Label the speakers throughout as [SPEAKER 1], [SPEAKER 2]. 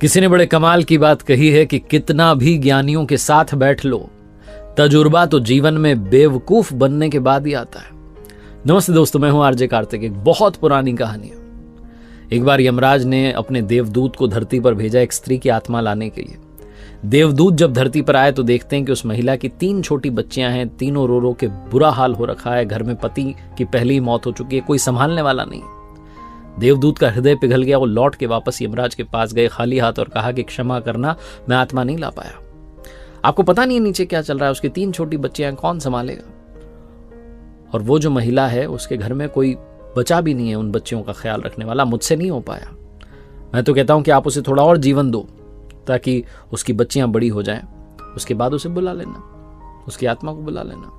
[SPEAKER 1] किसी ने बड़े कमाल की बात कही है कि कितना भी ज्ञानियों के साथ बैठ लो, तजुर्बा तो जीवन में बेवकूफ बनने के बाद ही आता है। नमस्ते दोस्तों, मैं हूं आरजे कार्तिक। एक बहुत पुरानी कहानी है। एक बार यमराज ने अपने देवदूत को धरती पर भेजा एक स्त्री की आत्मा लाने के लिए। देवदूत जब धरती पर आए तो देखते हैं कि उस महिला की 3 छोटी बच्चियां हैं। तीनों रो रो के बुरा हाल हो रखा है। घर में पति की पहली ही मौत हो चुकी है, कोई संभालने वाला नहीं। देवदूत का हृदय पिघल गया। वो लौट के वापस यमराज के पास गए खाली हाथ और कहा कि क्षमा करना, मैं आत्मा नहीं ला पाया। आपको पता नहीं है नीचे क्या चल रहा है, उसकी 3 छोटी बच्चियां, कौन संभालेगा? और वो जो महिला है उसके घर में कोई बचा भी नहीं है उन बच्चियों का ख्याल रखने वाला। मुझसे नहीं हो पाया। मैं तो कहता हूं कि आप उसे थोड़ा और जीवन दो ताकि उसकी बच्चियां बड़ी हो जाएं। उसके बाद उसे बुला लेना, उसकी आत्मा को बुला लेना।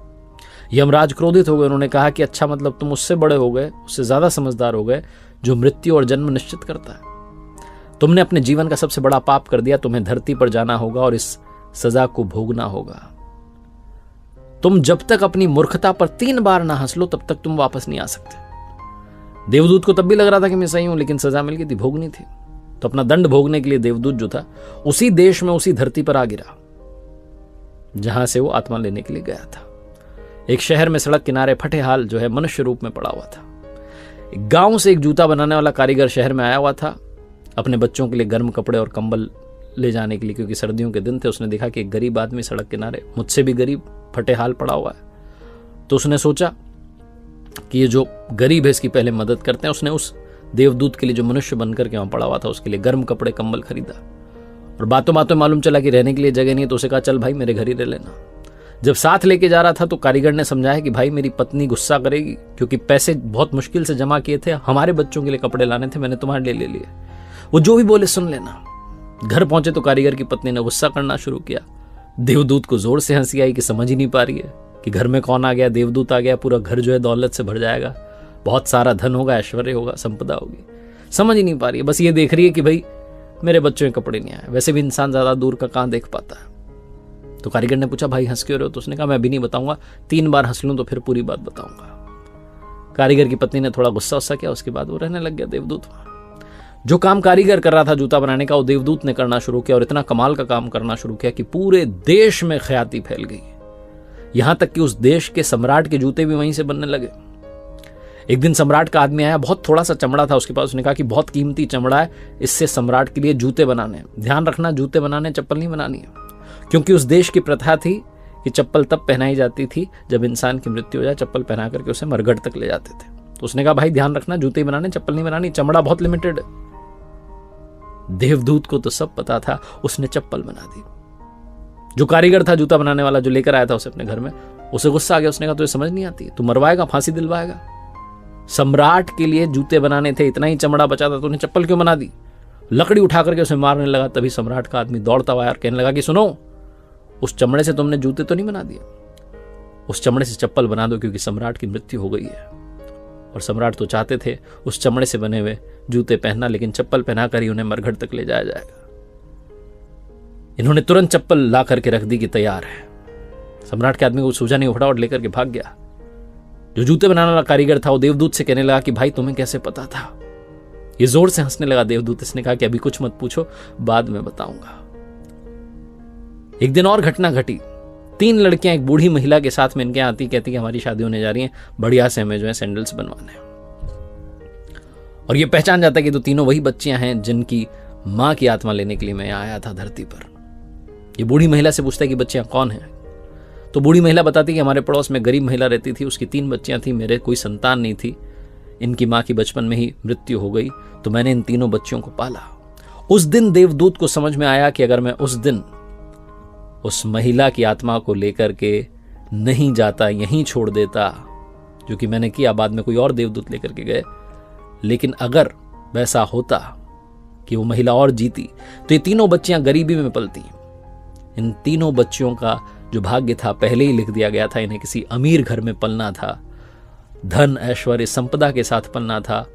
[SPEAKER 1] यमराज क्रोधित हो गए। उन्होंने कहा कि अच्छा, मतलब तुम उससे बड़े हो गए, उससे ज्यादा समझदार हो गए जो मृत्यु और जन्म निश्चित करता है। तुमने अपने जीवन का सबसे बड़ा पाप कर दिया। तुम्हें धरती पर जाना होगा और इस सजा को भोगना होगा। तुम जब तक अपनी मूर्खता पर 3 बार ना हंस लो तब तक तुम वापस नहीं आ सकते। देवदूत को तब भी लग रहा था कि मैं सही हूं, लेकिन सजा मिल गई थी, भोगनी थी। तो अपना दंड भोगने के लिए देवदूत जो था उसी देश में, उसी धरती पर आ गिरा जहां से वो आत्मा लेने के लिए गया था। एक शहर में सड़क किनारे फटे हाल जो है मनुष्य रूप में पड़ा हुआ था। एक गांव से एक जूता बनाने वाला कारीगर शहर में आया हुआ था अपने बच्चों के लिए गर्म कपड़े और कंबल ले जाने के लिए, क्योंकि सर्दियों के दिन थे। उसने देखा कि एक गरीब आदमी सड़क किनारे, मुझसे भी गरीब, फटे हाल पड़ा हुआ है। तो उसने सोचा कि ये जो गरीब है इसकी पहले मदद करते हैं। उसने उस देवदूत के लिए जो मनुष्य बनकर के वहां पड़ा हुआ था उसके लिए गर्म कपड़े कंबल खरीदा। और बातों बातों मालूम चला कि रहने के लिए जगह नहीं है। तो उसे कहा, चल भाई मेरे घर ही रह लेना। जब साथ लेके जा रहा था तो कारीगर ने समझाया कि भाई मेरी पत्नी गुस्सा करेगी, क्योंकि पैसे बहुत मुश्किल से जमा किए थे, हमारे बच्चों के लिए कपड़े लाने थे, मैंने तुम्हारे लिए ले लिए। वो जो भी बोले सुन लेना। घर पहुंचे तो कारीगर की पत्नी ने गुस्सा करना शुरू किया। देवदूत को जोर से हंसी आई कि समझ ही नहीं पा रही है कि घर में कौन आ गया, देवदूत आ गया, पूरा घर जो है दौलत से भर जाएगा, बहुत सारा धन होगा, ऐश्वर्य होगा, संपदा होगी। समझ ही नहीं पा रही है। बस ये देख रही है कि भाई मेरे बच्चों के कपड़े नहीं आए। वैसे भी इंसान ज्यादा दूर का कहां देख पाता है। तो कारीगर ने पूछा, भाई हंस क्यों रहे हो? तो उसने कहा, मैं अभी नहीं बताऊंगा, 3 बार हंस लूं तो फिर पूरी बात बताऊंगा। कारीगर की पत्नी ने थोड़ा गुस्सा किया। उसके बाद वो रहने लग गया देवदूत। जो काम कारीगर कर रहा था जूता बनाने का, वो देवदूत ने करना शुरू किया और इतना कमाल का काम करना शुरू किया कि पूरे देश में ख्याति फैल गई। यहां तक कि उस देश के सम्राट के जूते भी वहीं से बनने लगे। एक दिन सम्राट का आदमी आया, बहुत थोड़ा सा चमड़ा था उसके पास। उसने कहा कि बहुत कीमती चमड़ा है, इससे सम्राट के लिए जूते बनाने हैं। ध्यान रखना, जूते बनाने, चप्पल नहीं बनानी है, क्योंकि उस देश की प्रथा थी कि चप्पल तब पहनाई जाती थी जब इंसान की मृत्यु हो जाए। चप्पल पहना करके उसे मरघट तक ले जाते थे। तो उसने कहा, भाई ध्यान रखना, जूते बनाने, चप्पल नहीं बनानी, चमड़ा बहुत लिमिटेड है। देवदूत को तो सब पता था। उसने चप्पल बना दी। जो कारीगर था जूता बनाने वाला, जो लेकर आया था उसे अपने घर में, उसे गुस्सा आ गया। उसने कहा, तुझे समझ नहीं आती, तू मरवाएगा, फांसी दिलवाएगा। सम्राट के लिए जूते बनाने थे, इतना ही चमड़ा बचा था, तूने चप्पल क्यों बना दी? लकड़ी उठा करके उसे मारने लगा। तभी सम्राट का आदमी दौड़ता हुआ और कहने लगा कि सुनो, उस चमड़े से तुमने जूते तो नहीं बना दिए, उस चमड़े से चप्पल बना दो, क्योंकि सम्राट की मृत्यु हो गई है। और सम्राट तो चाहते थे उस चमड़े से बने हुए जूते पहनना, लेकिन चप्पल पहनाकर ही उन्हें मरघट तक ले जाया जाएगा। इन्होंने तुरंत चप्पल ला करके रख दी कि तैयार है। सम्राट के आदमी को सूझा नहीं, फटाफट लेकर के भाग गया। जो जूते बनाने वाला कारीगर था वो देवदूत से कहने लगा कि भाई तुम्हें कैसे पता था? ये जोर से हंसने लगा देवदूत। इसने कहा कि अभी कुछ मत पूछो, बाद में बताऊंगा। एक दिन और घटना घटी। 3 लड़कियां एक बूढ़ी महिला के साथ में इनके आती, कहती कि हमारी शादी होने जा रही है, बढ़िया से हमें जो है सैंडल्स बनवाने। और ये पहचान जाता है कि तो तीनों वही बच्चियां हैं जिनकी मां की आत्मा लेने के लिए मैं आया था धरती पर। ये बूढ़ी महिला से पूछता है कि बच्चियां कौन हैं? तो बूढ़ी महिला बताती कि हमारे पड़ोस में गरीब महिला रहती थी, उसकी 3 बच्चियां थी, मेरे कोई संतान नहीं थी, इनकी मां की बचपन में ही मृत्यु हो गई, तो मैंने इन तीनों बच्चियों को पाला। उस दिन देवदूत को समझ में आया कि अगर मैं उस दिन उस महिला की आत्मा को लेकर के नहीं जाता, यहीं छोड़ देता, जो कि मैंने किया, बाद में कोई और देवदूत लेकर के गए, लेकिन अगर वैसा होता कि वो महिला और जीती तो ये तीनों बच्चियां गरीबी में पलती। इन तीनों बच्चियों का जो भाग्य था पहले ही लिख दिया गया था। इन्हें किसी अमीर घर में पलना था, धन ऐश्वर्य संपदा के साथ पलना था।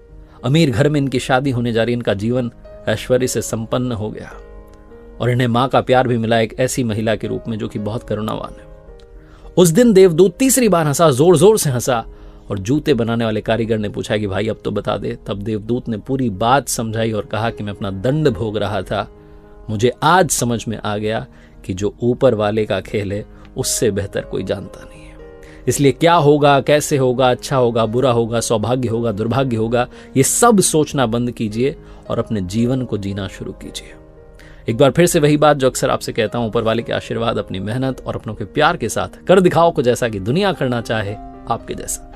[SPEAKER 1] अमीर घर में इनकी शादी होने जा रही, इनका जीवन ऐश्वर्य से संपन्न हो गया और इन्हें मां का प्यार भी मिला, एक ऐसी महिला के रूप में जो कि बहुत करुणावान है। उस दिन देवदूत तीसरी बार हंसा, जोर जोर से हंसा, और जूते बनाने वाले कारीगर ने पूछा कि भाई अब तो बता दे। तब देवदूत ने पूरी बात समझाई और कहा कि मैं अपना दंड भोग रहा था मुझे आज समझ में आ गया कि जो ऊपर वाले का खेल है उससे बेहतर कोई जानता नहीं है। इसलिए क्या होगा, कैसे होगा, अच्छा होगा, बुरा होगा, सौभाग्य होगा, दुर्भाग्य होगा, ये सब सोचना बंद कीजिए और अपने जीवन को जीना शुरू कीजिए। एक बार फिर से वही बात जो अक्सर आपसे कहता हूं, ऊपर वाले के आशीर्वाद, अपनी मेहनत और अपनों के प्यार के साथ कर दिखाओ कुछ ऐसा कि दुनिया करना चाहे आपके जैसा।